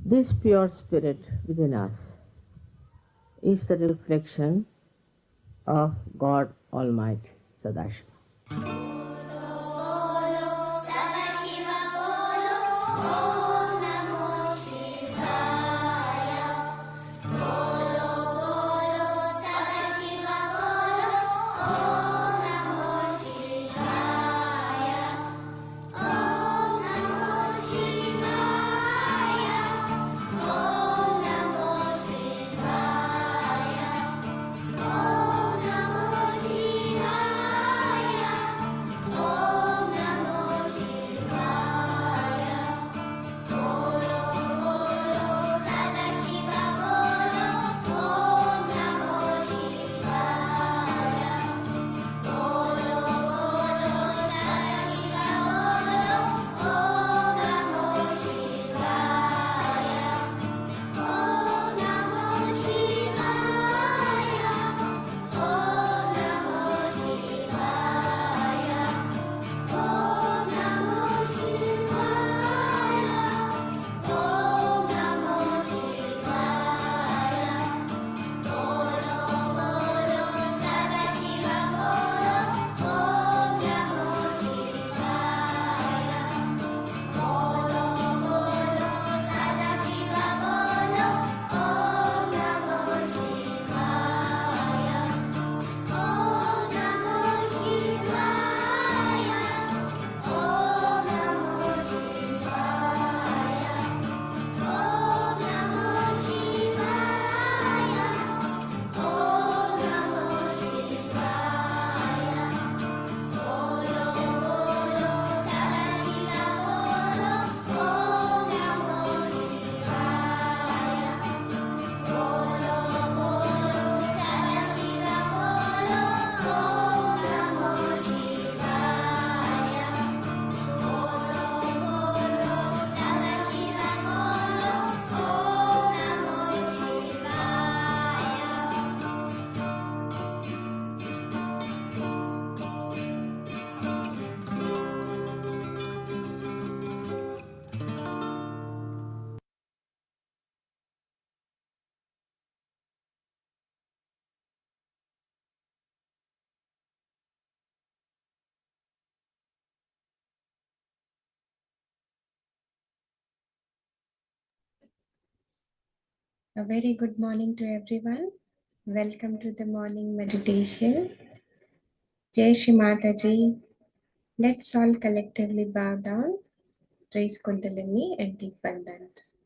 This pure spirit within us is the reflection of God Almighty, Sadashiva. A very good morning to everyone. Welcome to the morning meditation. Jai Shri Mataji. Let's all collectively bow down, raise Kundalini and deep bandhans.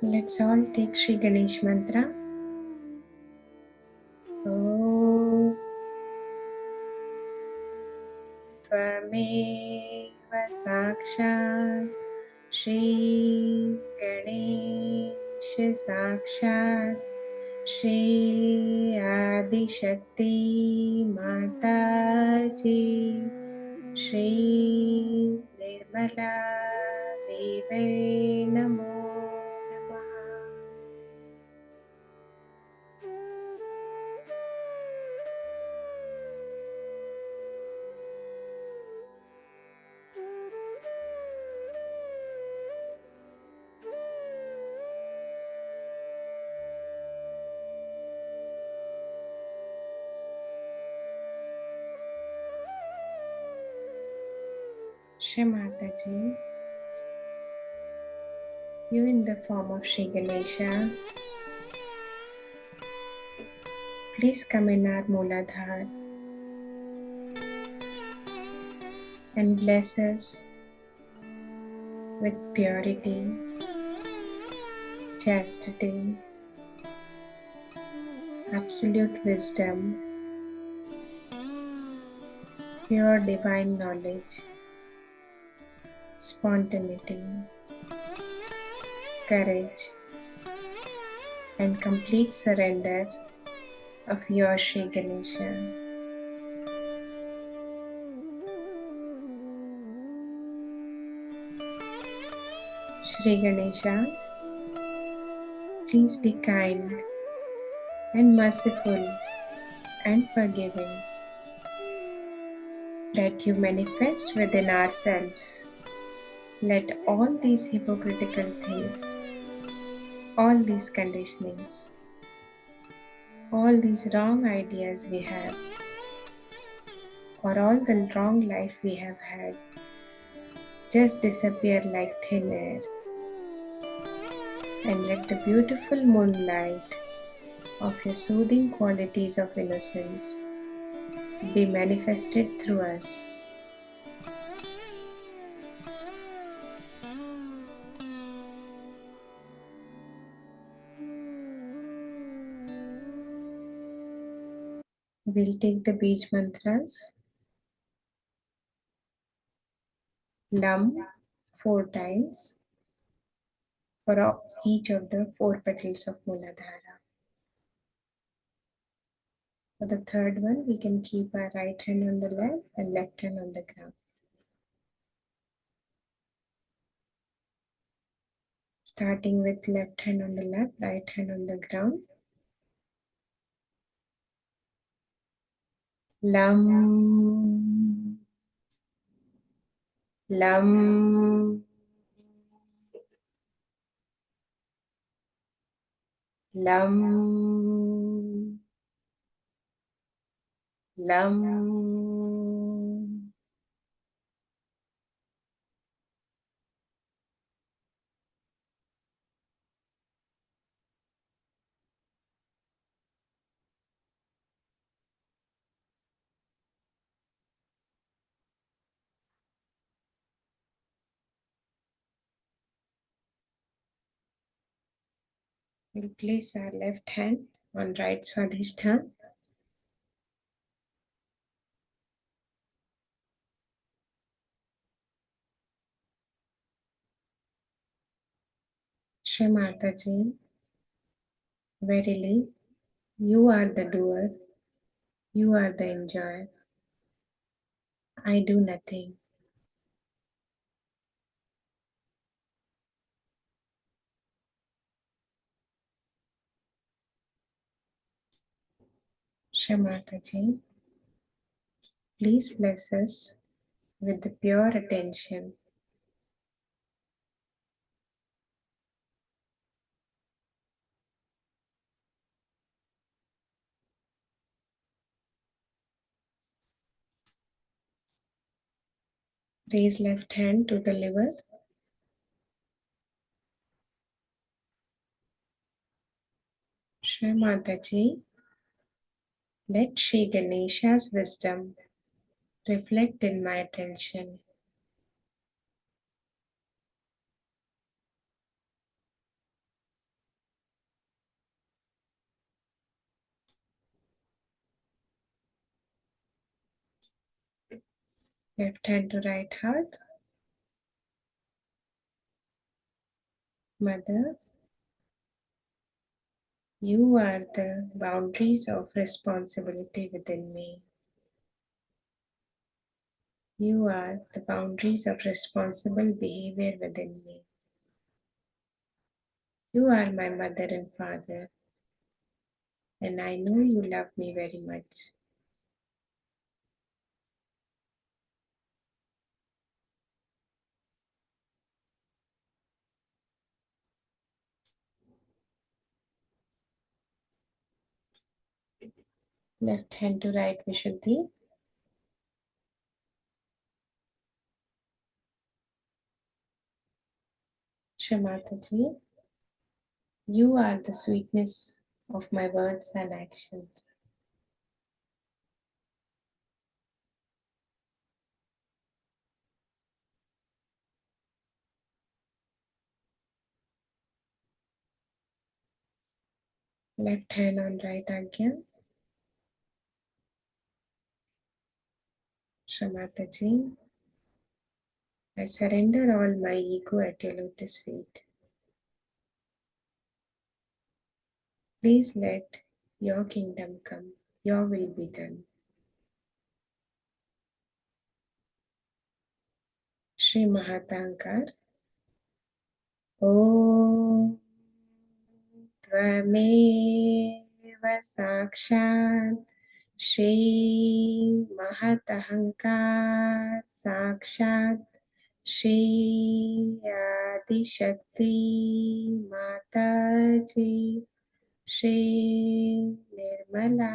Let's all take Shri Ganesh mantra. Om Tvameva Sakshat Shri Ganesh Sakshat Shri Adi Shakti Mataji Shri Nirmala Deve Namo Namaha. Shri Mataji, you in the form of Shri Ganesha, please come in our Mooladhara and bless us with purity, chastity, absolute wisdom, pure divine knowledge, spontaneity, courage, and complete surrender of your Shri Ganesha. Shri Ganesha, please be kind and merciful and forgiving that you manifest within ourselves. Let all these hypocritical things, all these conditionings, all these wrong ideas we have, or all the wrong life we have had, just disappear like thin air. And let the beautiful moonlight of your soothing qualities of innocence be manifested through us. We'll take the beach mantras. Lam 4 times for each of the 4 petals of Mooladhara. For the third one, we can keep our right hand on the left and left hand on the ground. Starting with left hand on the left, right hand on the ground. Lam, lam, lam, lam. We'll place our left hand on right Swadhisthana. Shri Mataji, verily, you are the doer, you are the enjoyer. I do nothing. Shri Mataji, please bless us with the pure attention. Raise left hand to the liver. Shri Mataji, let Shri Ganesha's wisdom reflect in my attention. Left hand to right heart. Mother, you are the boundaries of responsibility within me. You are the boundaries of responsible behavior within me. You are my mother and father, and I know you love me very much. Left hand to right Vishuddhi. Shamataji, you are the sweetness of my words and actions. Left hand on right Agya. Shamataji, I surrender all my ego at your lotus feet. Please let your kingdom come, your will be done. Shri Mahatankar. Om त्वमेव साक्षात् श्री महतहंकार साक्षात् श्री आदिशक्ति माता जी श्री निर्मला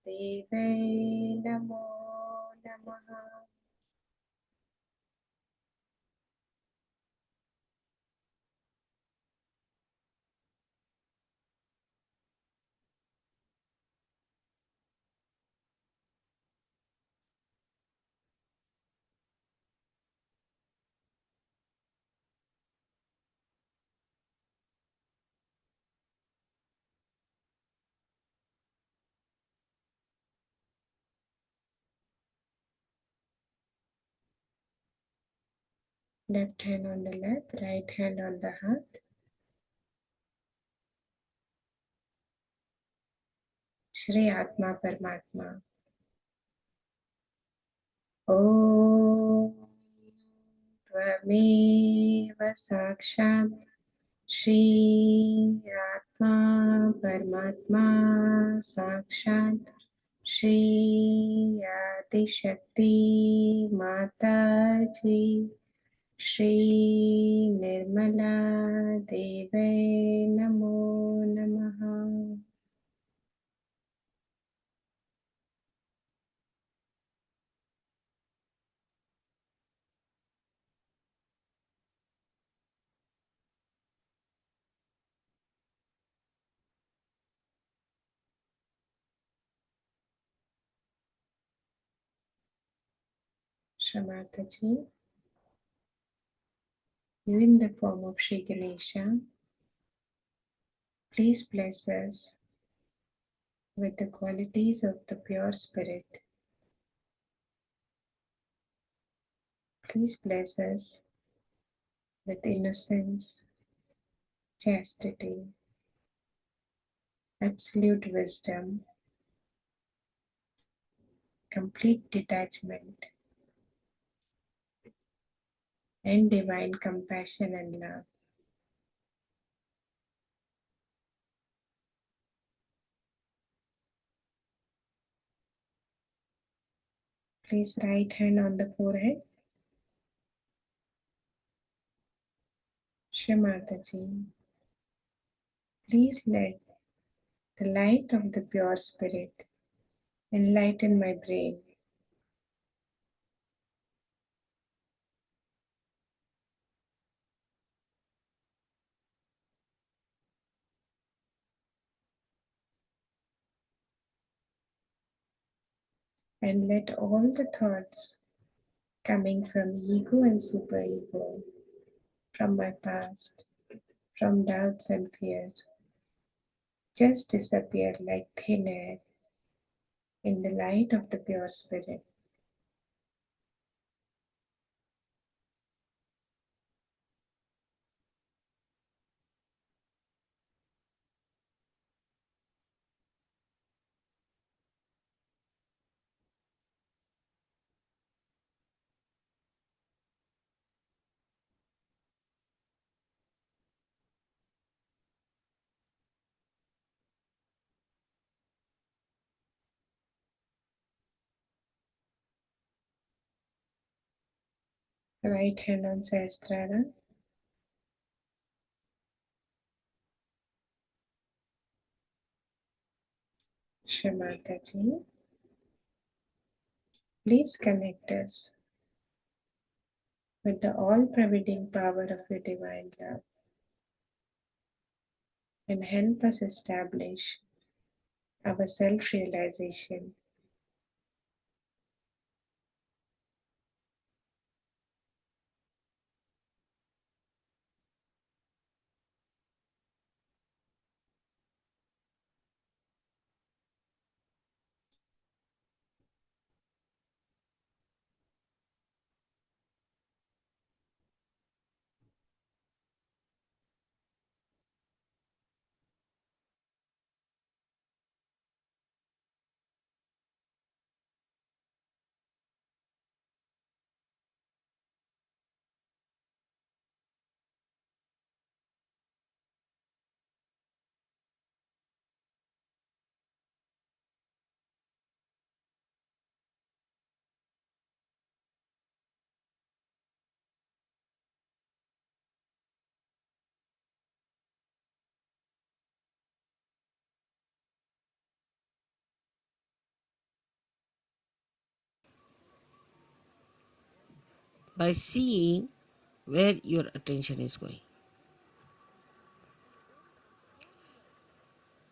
देवे नमो नमः. Left hand on the lap, right hand on the heart. Shri Atma Paramatma. Om त्वमेव साक्षात् श्री आत्मा परमात्मा साक्षात् श्री आदिशक्ति माता जी श्री निर्मला देवे नमो नमः. Shamataji, you in the form of Sri Ganesha, please bless us with the qualities of the pure spirit. Please bless us with innocence, chastity, absolute wisdom, complete detachment, and divine compassion and love. Place right hand on the forehead. Shrimataji, please let the light of the pure spirit enlighten my brain. And let all the thoughts coming from ego and superego, from my past, from doubts and fears, just disappear like thin air in the light of the pure spirit. Right hand on Sahasrara. Shrimataji. Please connect us with the all-pervading power of your divine love and help us establish our self-realization. by seeing where your attention is going.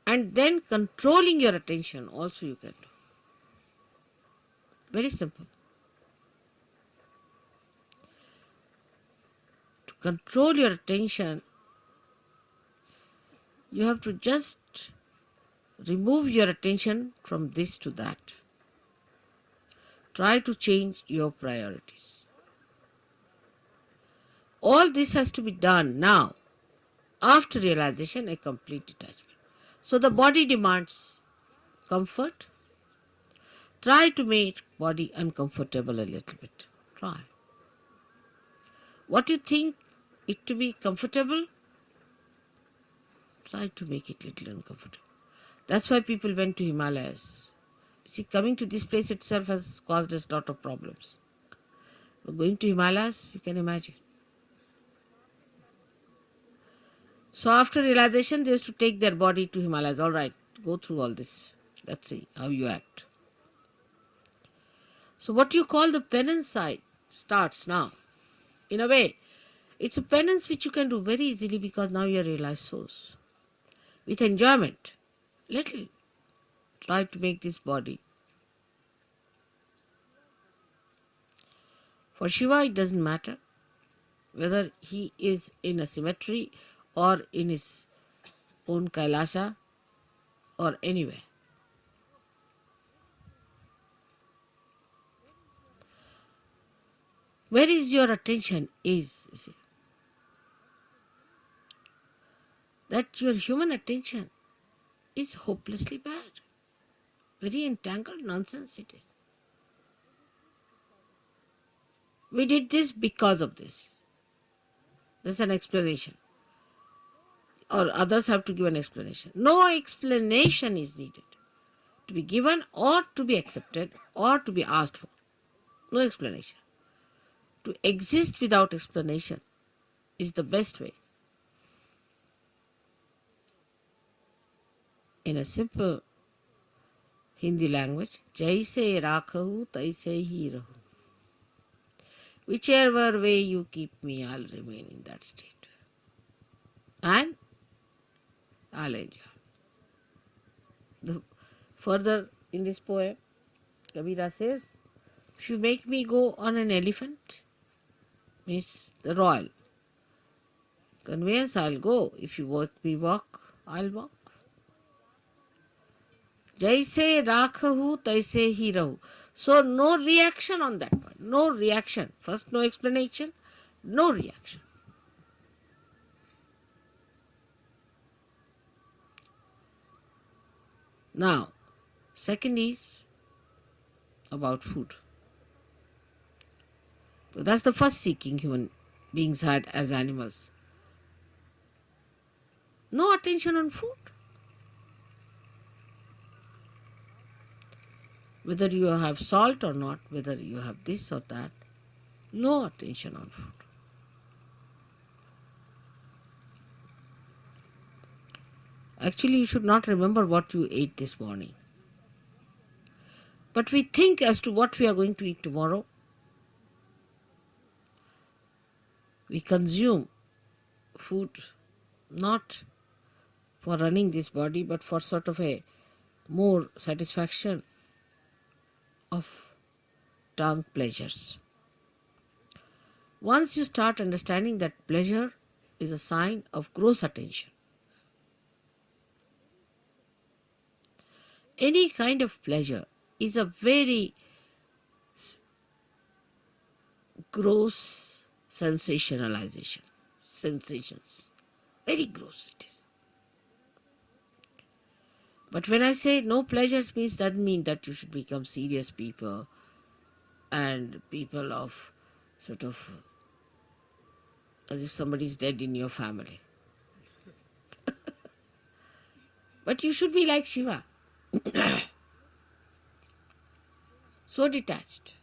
And then controlling your attention also you can do. Very simple. To control your attention, you have to just remove your attention from this to that. Try to change your priorities. All this has to be done now, after realization, a complete detachment. So the body demands comfort. Try to make body uncomfortable a little bit. Try. What you think it to be comfortable, try to make it little uncomfortable. That's why people went to Himalayas. See, coming to this place itself has caused us a lot of problems. But going to Himalayas, you can imagine. So after realization, they used to take their body to Himalayas. All right, go through all this. Let's see how you act. So what you call the penance side starts now. In a way, it's a penance which you can do very easily because now you are realized souls. With enjoyment, little try to make this body. For Shiva, it doesn't matter whether he is in a cemetery or in his own Kailasha or anywhere. Where is your attention is, you see. That your human attention is hopelessly bad. Very entangled nonsense it is. We did this because of this. There's an explanation. Or others have to give an explanation. No explanation is needed to be given or to be accepted or to be asked for. No explanation. To exist without explanation is the best way. In a simple Hindi language, jaise rakhahu taise hi rahu. Whichever way you keep me, I'll remain in that state. And I'll enjoy. Further in this poem, Kabira says, if you make me go on an elephant, means the royal conveyance, I'll go. If you make me walk, I'll walk. Jaise rakhahu, taise hi rahu. So no reaction on that part. No reaction. First, no explanation, no reaction. Now, second is about food. So that's the first seeking human beings had as animals. No attention on food. Whether you have salt or not, whether you have this or that. No attention on food. Actually, you should not remember what you ate this morning. But we think as to what we are going to eat tomorrow. We consume food not for running this body, but for sort of a more satisfaction of tongue pleasures. Once you start understanding that pleasure is a sign of gross attention, any kind of pleasure is a very gross sensationalization. Sensations. Very gross it is. But when I say no pleasures means doesn't mean that you should become serious people and people of sort of as if somebody is dead in your family. But you should be like Shiva, so detached.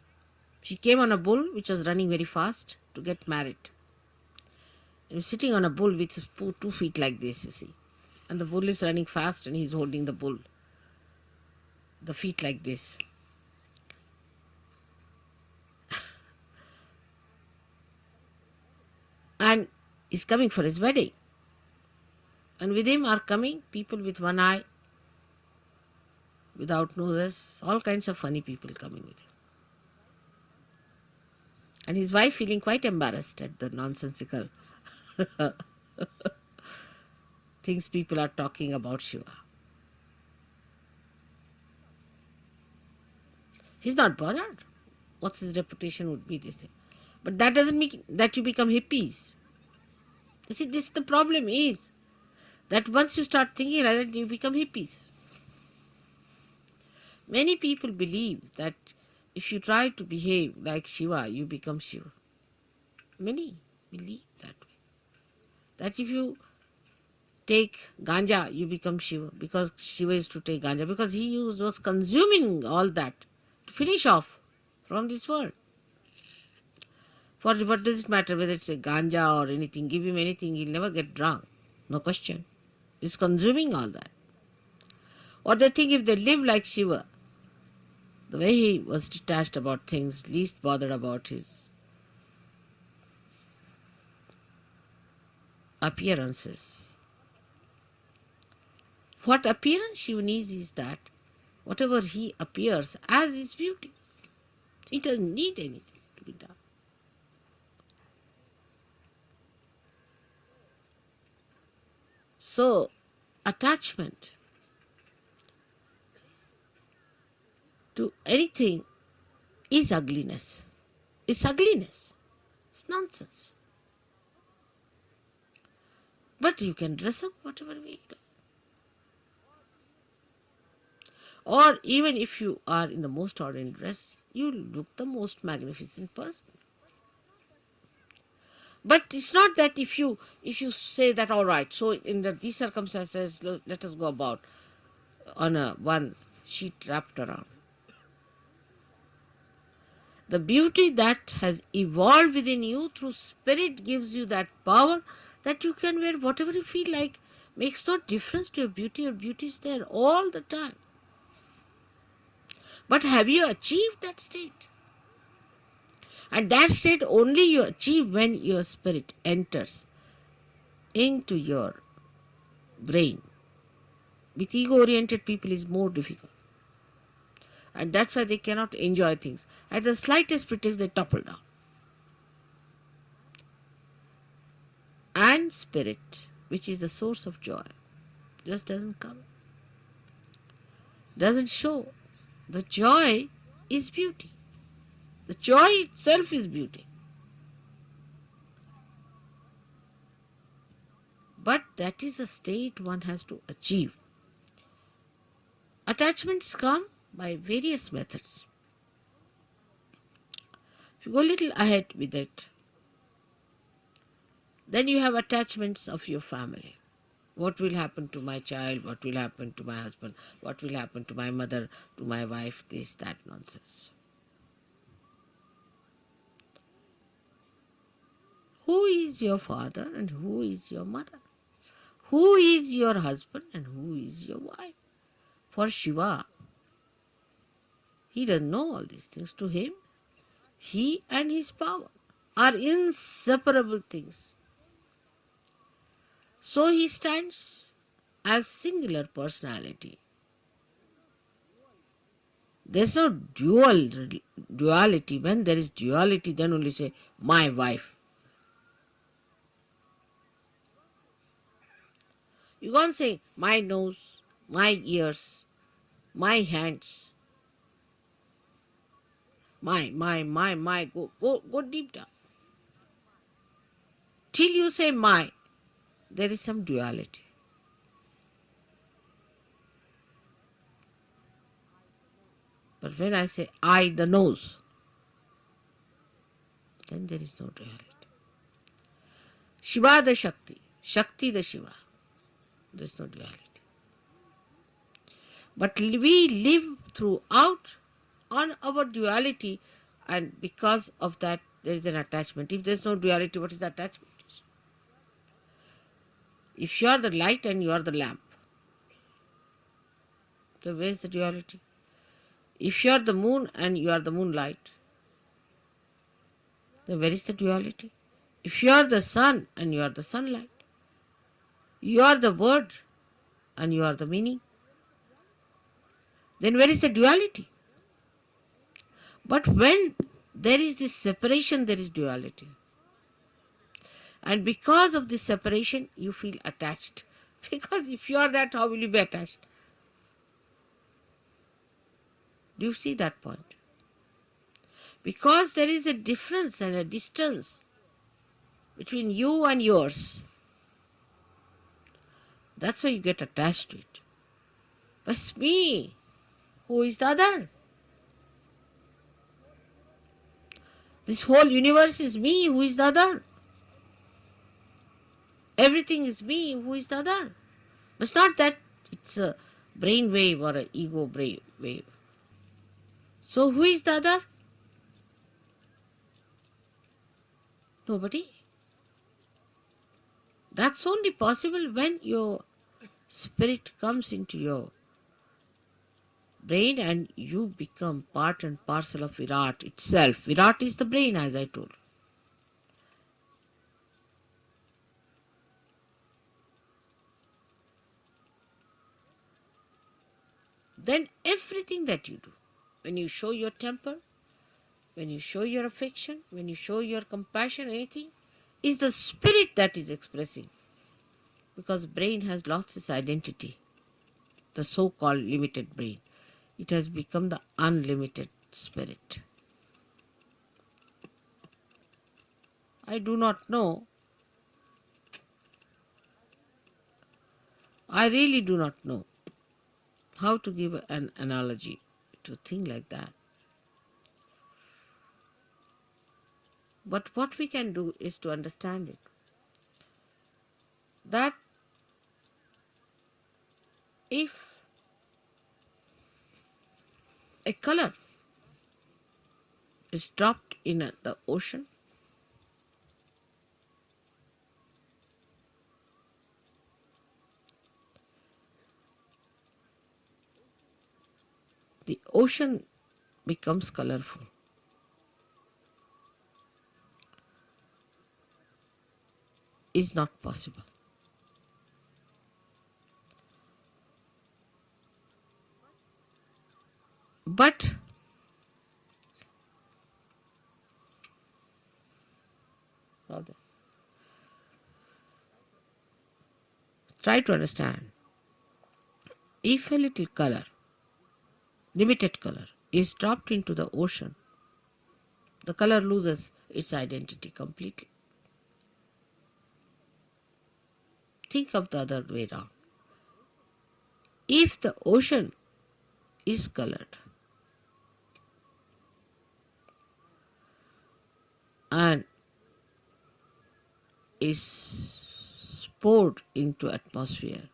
She came on a bull which was running very fast to get married. He was sitting on a bull with 2 feet like this, you see. And the bull is running fast and he's holding the bull, the feet like this. And he's coming for his wedding. And with him are coming people with one eye, without noses, all kinds of funny people coming with him. And his wife feeling quite embarrassed at the nonsensical things people are talking about Shiva. He's not bothered. What's his reputation would be this thing. But that doesn't mean that you become hippies. You see, this the problem is that once you start thinking like that, you become hippies. Many people believe that if you try to behave like Shiva, you become Shiva. Many believe that way. That if you take ganja, you become Shiva, because Shiva is to take ganja, because he was consuming all that to finish off from this world. For what does it matter whether it's a ganja or anything? Give him anything, he'll never get drunk. No question. He's consuming all that. Or they think if they live like Shiva, the way he was detached about things, least bothered about his appearances. What appearance Shiva needs is that whatever he appears as is beauty. He doesn't need anything to be done. So, attachment to anything is ugliness. It's ugliness. It's nonsense. But you can dress up whatever way you like. Or even if you are in the most ordinary dress, you look the most magnificent person. But it's not that if you say that all right, so in these circumstances, let us go about on a one sheet wrapped around. The beauty that has evolved within you through spirit gives you that power that you can wear whatever you feel like. Makes no difference to your beauty. Your beauty is there all the time. But have you achieved that state? And that state only you achieve when your spirit enters into your brain. With ego oriented people is more difficult. And that's why they cannot enjoy things. At the slightest pretext, they topple down. And spirit, which is the source of joy, just doesn't come, doesn't show. The joy is beauty. The joy itself is beauty. But that is a state one has to achieve. Attachments come by various methods. If you go a little ahead with it, then you have attachments of your family. What will happen to my child? What will happen to my husband? What will happen to my mother, to my wife? This, that nonsense. Who is your father and who is your mother? Who is your husband and who is your wife? For Shiva, he doesn't know all these things. To him, he and his power are inseparable things. So he stands as singular personality. There's no duality. When there is duality, then only say, my wife. You can't say, my nose, my ears, my hands, my. Go deep down. Till you say my, there is some duality. But when I say I, the nose, then there is no duality. Shiva the Shakti, Shakti the Shiva, there is no duality. But we live throughout on our duality, and because of that, there is an attachment. If there is no duality, what is the attachment? If you are the light and you are the lamp, then where is the duality? If you are the moon and you are the moonlight, then where is the duality? If you are the sun and you are the sunlight, you are the word and you are the meaning, then where is the duality? But when there is this separation, there is duality. And because of this separation, you feel attached. Because if you are that, how will you be attached? Do you see that point? Because there is a difference and a distance between you and yours. That's why you get attached to it. But it's me. Who is the other? This whole universe is me. Who is the other? Everything is me. Who is the other? It's not that it's a brain wave or an ego brain wave. So who is the other? Nobody. That's only possible when your spirit comes into your brain and you become part and parcel of Virat itself. Virat is the brain, as I told. Then everything that you do, when you show your temper, when you show your affection, when you show your compassion, anything, is the spirit that is expressing. Because brain has lost its identity, the so-called limited brain. It has become the unlimited spirit. I do not know. I really do not know how to give an analogy to a thing like that. But what we can do is to understand it. That if a color is dropped in the ocean, the ocean becomes colorful. Is not possible. But rather, try to understand. If a little color, limited color, is dropped into the ocean, the color loses its identity completely. Think of the other way around. If the ocean is colored and is poured into atmosphere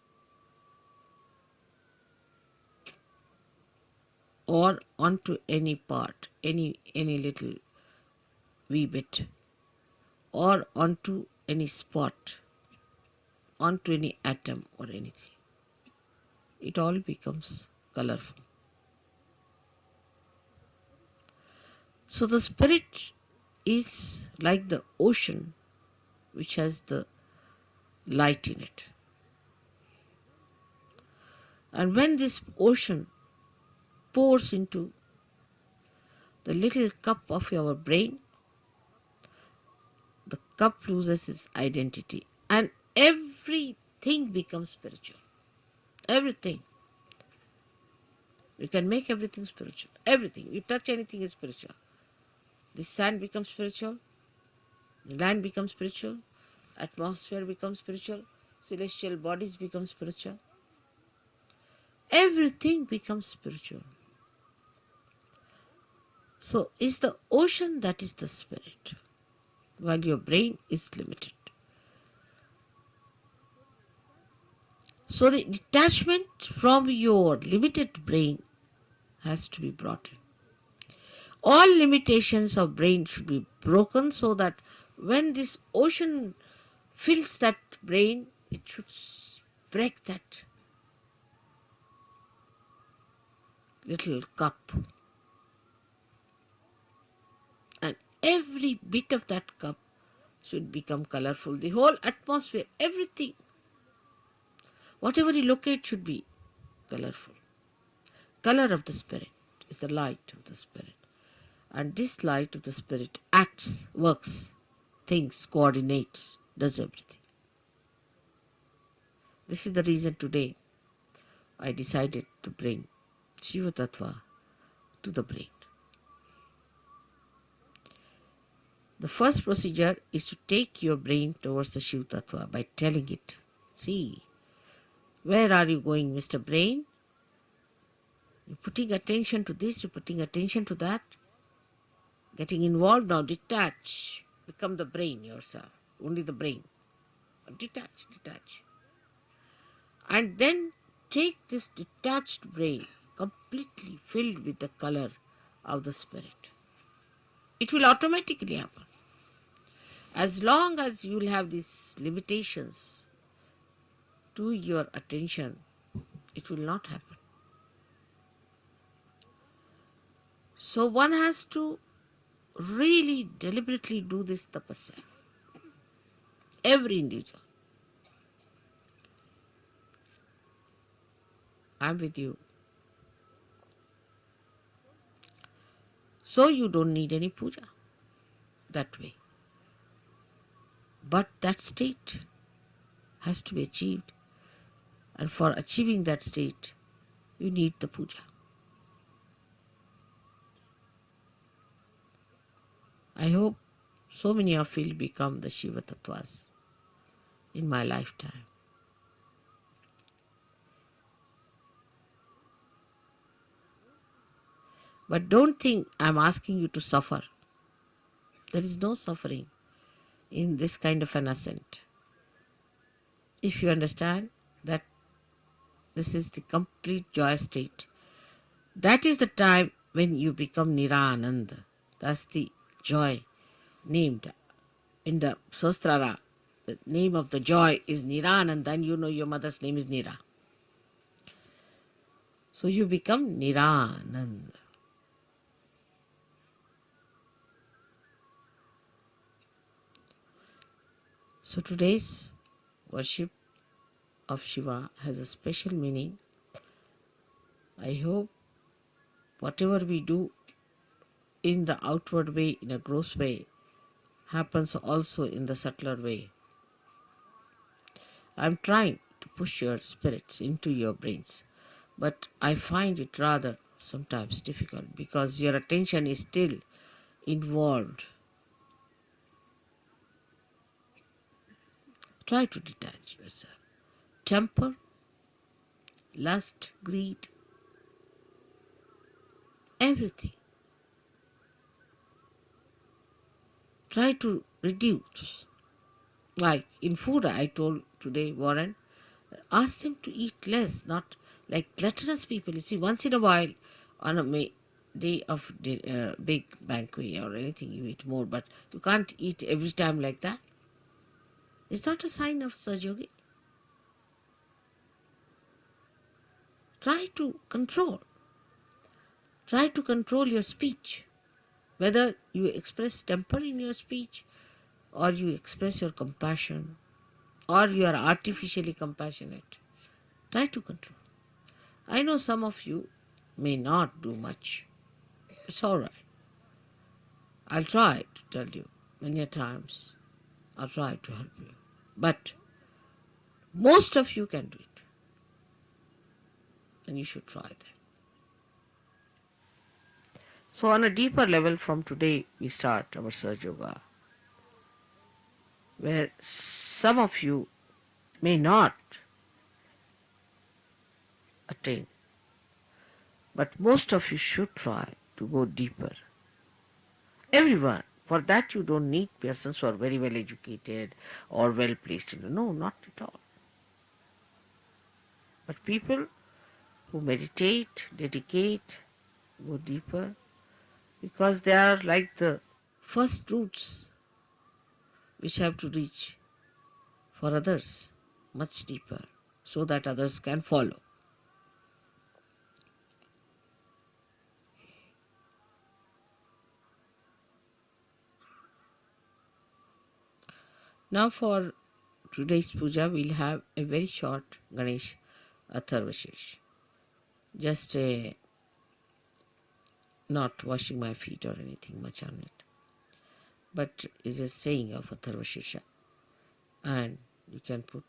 or onto any part, any little wee bit or onto any spot, onto any atom or anything. It all becomes colorful. So the spirit is like the ocean which has the light in it. And when this ocean pours into the little cup of your brain, the cup loses its identity and everything becomes spiritual. Everything. You can make everything spiritual. Everything. You touch anything is spiritual. The sand becomes spiritual. The land becomes spiritual. Atmosphere becomes spiritual. Celestial bodies become spiritual. Everything becomes spiritual. So is the ocean that is the spirit, while your brain is limited. So the detachment from your limited brain has to be brought in. All limitations of brain should be broken so that when this ocean fills that brain, it should break that little cup. And every bit of that cup should become colorful. The whole atmosphere, everything, whatever you locate should be colorful. Color of the spirit is the light of the spirit. And this light of the spirit acts, works, thinks, coordinates, does everything. This is the reason today I decided to bring Shiva Tattva to the brain. The first procedure is to take your brain towards the Shiva Tattva by telling it, see, where are you going, Mr. Brain? You're putting attention to this, you're putting attention to that. Getting involved now, detach. Become the brain yourself. Only the brain. Detach, detach. And then take this detached brain completely filled with the color of the spirit. It will automatically happen. As long as you will have these limitations to your attention, it will not happen. So one has to really deliberately do this tapasya. Every individual. I'm with you. So you don't need any puja that way. But that state has to be achieved. And for achieving that state, you need the puja. I hope so many of you will become the Shiva Tattvas in my lifetime. But don't think I'm asking you to suffer. There is no suffering in this kind of an ascent. If you understand that this is the complete joy state, that is the time when you become Nirananda. That's the joy named in the Sastrara. The name of the joy is Nirananda, and you know your mother's name is Nira. So you become Nirananda. So today's worship of Shiva has a special meaning. I hope whatever we do in the outward way, in a gross way, happens also in the subtler way. I'm trying to push your spirits into your brains, but I find it rather sometimes difficult because your attention is still involved. Try to detach yourself. Temper, lust, greed, everything. Try to reduce. Like in food, I told today, Warren, ask them to eat less, not like gluttonous people. You see, once in a while, on a day of big banquet or anything, you eat more, but you can't eat every time like that. It's not a sign of Sajogi. Try to control. Try to control your speech. Whether you express temper in your speech, or you express your compassion, or you are artificially compassionate. Try to control. I know some of you may not do much. It's all right. I'll try to tell you many a times. I'll try to help you. But most of you can do it. And you should try that. So, on a deeper level, from today, we start our Surge Yoga, where some of you may not attain, but most of you should try to go deeper. Everyone. For that, you don't need persons who are very well educated or well placed. No, not at all. But people who meditate, dedicate, go deeper, because they are like the first roots which have to reach for others much deeper so that others can follow. Now for today's puja, we'll have a very short Ganesh Atharvashish. Just not washing my feet or anything much on it, but is a saying of Atharvashisha. And you can put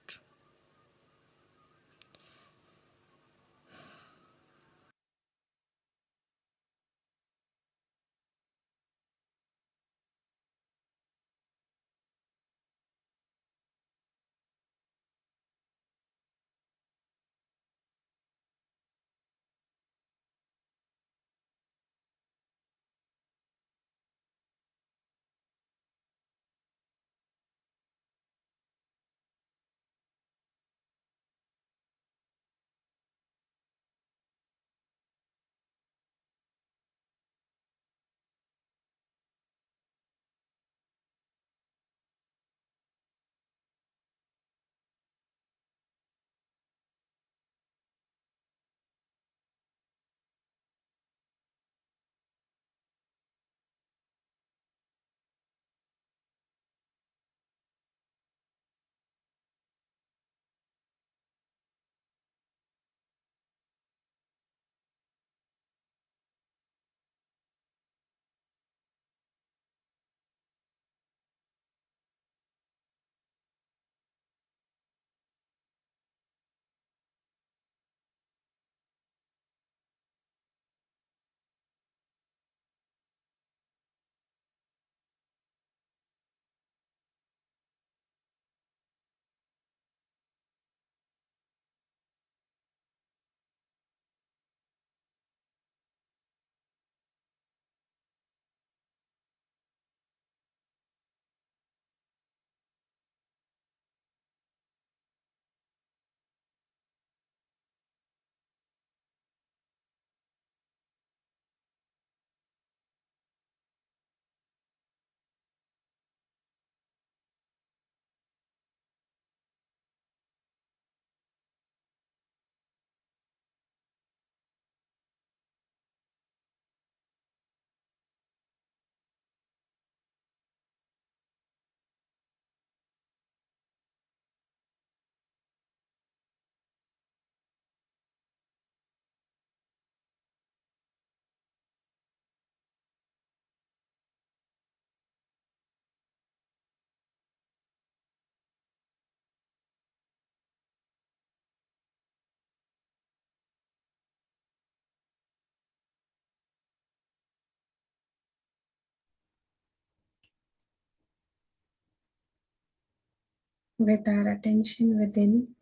With our attention within,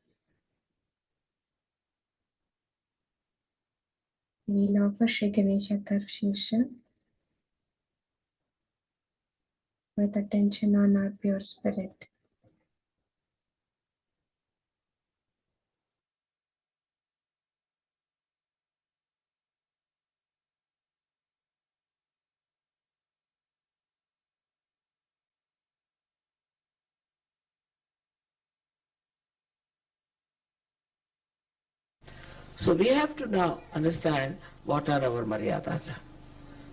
we'll offer Shri Ganesha Tarshisha with attention on our pure spirit. So we have to now understand what are our maryadas,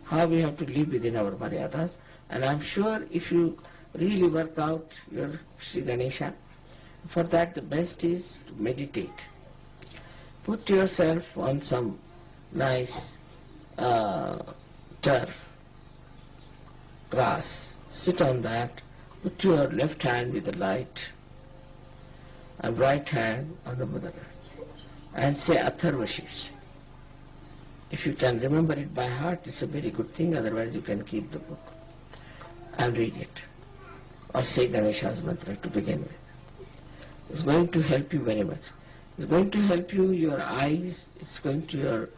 how we have to live within our maryadas. And I'm sure if you really work out your Sri Ganesha, for that the best is to meditate. Put yourself on some nice turf, grass, sit on that, put your left hand with the light and right hand on the Mooladhara and say Atharvashish. If you can remember it by heart, it's a very good thing, otherwise you can keep the book and read it. Or say Ganesha's mantra to begin with. It's going to help you very much. It's going to help you, your eyes, it's going to, your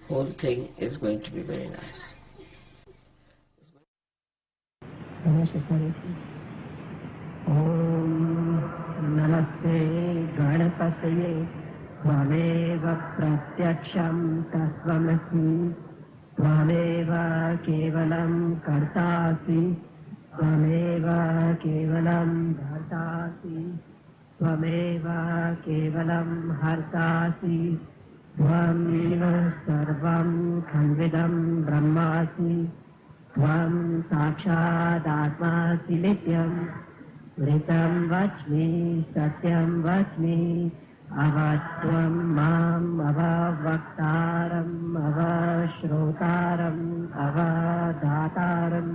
whole thing is going to be very nice. Om Namaste Ganapataye Tvameva Pratyaksham Tasvamasi Tvameva Kevalam Kartasi Tvameva Kevalam Dhartasi Tvameva Kevalam Hartasi Tvameva Sarvam Khalvidam Brahmasi Tvam Sakshādatmāsi Nityam Vritam Vachmi Satyam Vachmi Avatvam Mam Avavaktaram Avashrotaram Avadhataram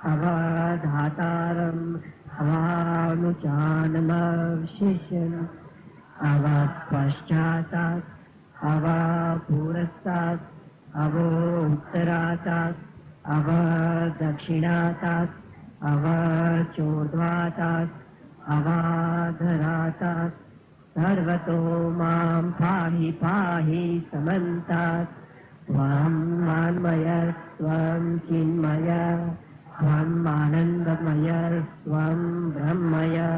Avadhataram Avanuchanam Avshishyan Avapaschātat Avapurastat Avottaratat Avadakshinatat Avachordvatat Avadharatat Sarvato Mam Pahi Pahi Samantat Tvam Manmaya Tvam Chinmaya Tvam Anandamaya Tvam Brahmaya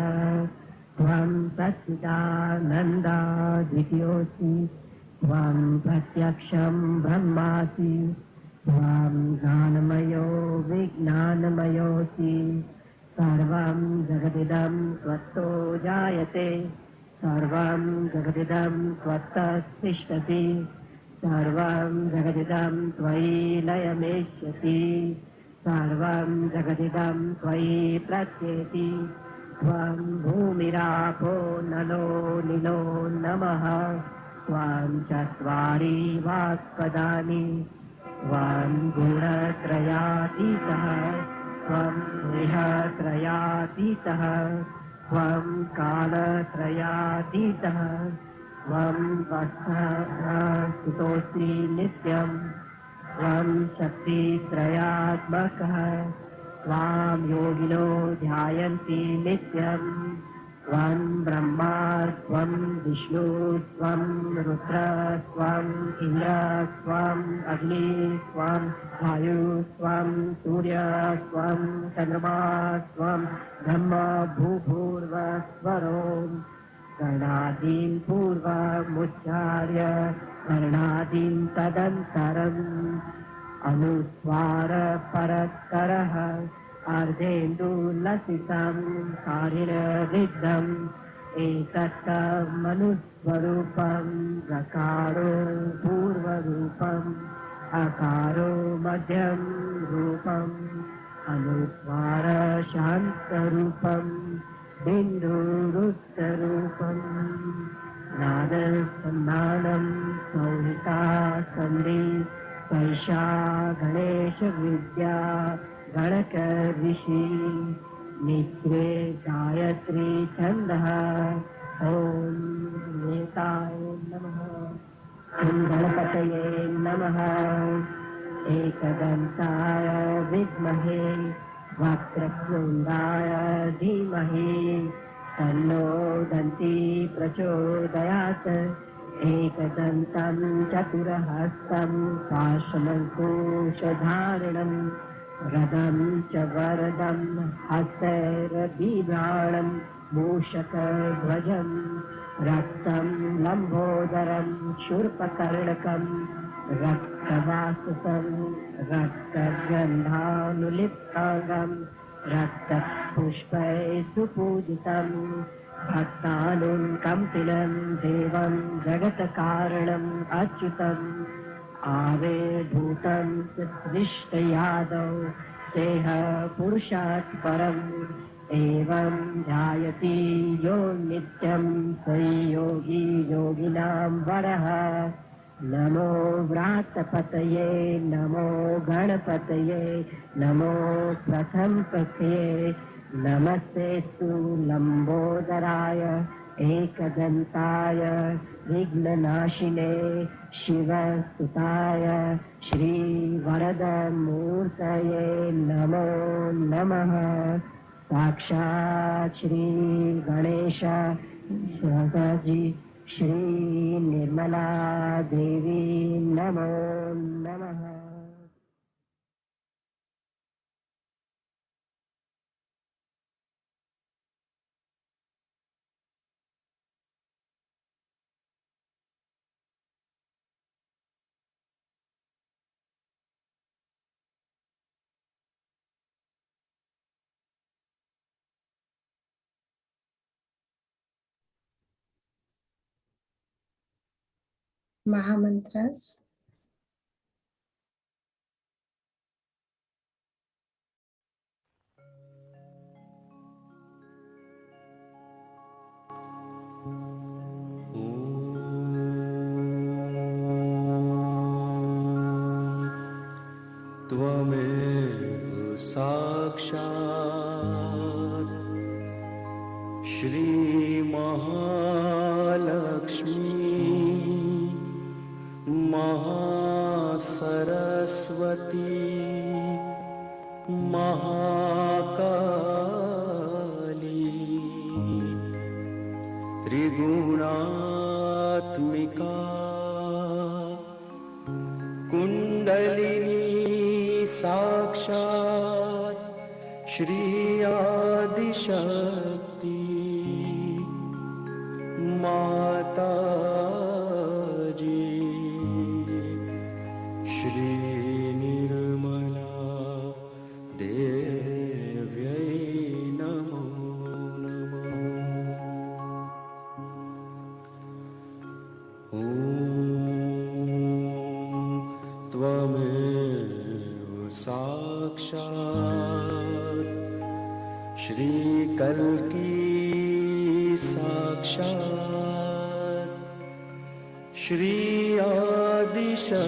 Tvam Satchidananda Dvityosi Tvam Pratyaksham Brahmasi Tvam Jnanamayo Vijnanamayosi Sarvam Jagadidam Tvatto Jayate Sarvam Jagadidam Tvattas Tishtati Sarvam Jagadidam Tvai Layameshyati Sarvam Jagadidam Tvai Pratyeti Tvam Bhumirapo Nalo Nilo Namaha Tvam Chatvari Vaspadaani Tvam Gunatrayatitah Tvam Rihatrayatitah Tvam Kalatrayatitah Tvam Vasthasitosi Nityam Tvam Shakti Trayatmakah Tvam Yogino Dhyayanti Nityam Tvam Brahma Tvam Vishnu Tvam Rudra Tvam Indra Tvam Agni Tvam Vayu Tvam Surya Tvam Chandrama Tvam Brahma Bhupurva Svarom Karnadim Purva Mucharya Karnadim Tadantaram Anuswara Paratkaraha Ardendu Lasitam Karina Viddham Etatta Manusvarupam Rakaro Purvarupam Akaro Madhyam Rupam Anuswara Shantarupam Binduruttarupam Nada Sannanam Sauhita Sandhi Saisha Ganesha Vidya Ganaka Rishi Nitre Gayatri Chandaha Om Netaya Namaha Om Ganapataye Namaha Ekadantaya Vidmahe Vakrakrundaya Dhimahi Tanno Danti Prachodayat Ekadantam Chaturahastam Pashamankushadharanam Radam Chavardam Hastairabhibranam Mushakadvajam Raktam Lambodharam Shurpakarnakam Raktavasasam Raktagandhanuliptangam Raktapushpai Supujitam भक्तानुकम्पिनं देवं जगत्कारणम् अच्युतम् आविर्भूतं सृष्टयादौ देह पुरुषात् परम् एवं ध्यायति यो नित्यं स योगी योगिनां वरः नमो व्रातपतये नमो गणपतये नमो प्रथमपतये नमस्तेऽस्तु लम्बोदराय एकदन्ताय विघ्ननाशिने शिवसुताय श्रीवरदमूर्तये नमो नमः साक्षात् श्रीगणेश जी श्रीनिर्मला देवी नमो नमः। Mahamantras. त्वमेव साक्षात् श्रीमहालक्ष्मी महासरस्वती महाकाली त्रिगुणात्मिका कुण्डलिनी साक्षात् श्री आदिशक्ति माताजी श्री निर्मला देव्यै नमो नमः। ॐ त्वमेव साक्षात् श्रीकल्की साक्षात् श्री आदिशक्ति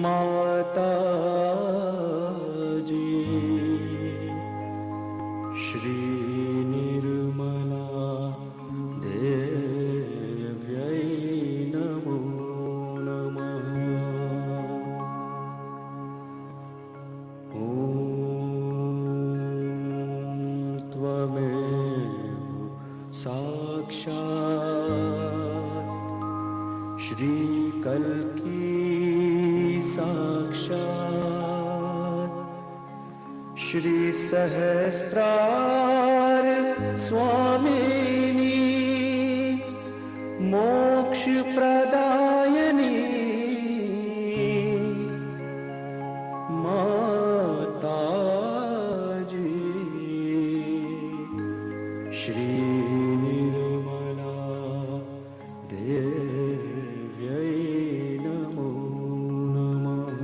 माताजी श्री निर्मला देव्यै नमो नमः। ॐ त्वमेव साक्षात् श्रीकल्की साक्षात् श्रीसहस्रार स्वामिनी मोक्षप्रदायिनी माताजी श्री निर्मला देव्यै नमो नमः।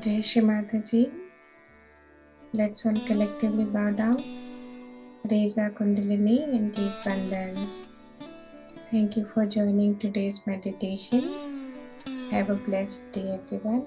Jai Shri Mataji. Let's all collectively bow down, raise our Kundalini and take one dance. Thank you for joining today's meditation. Have a blessed day, everyone.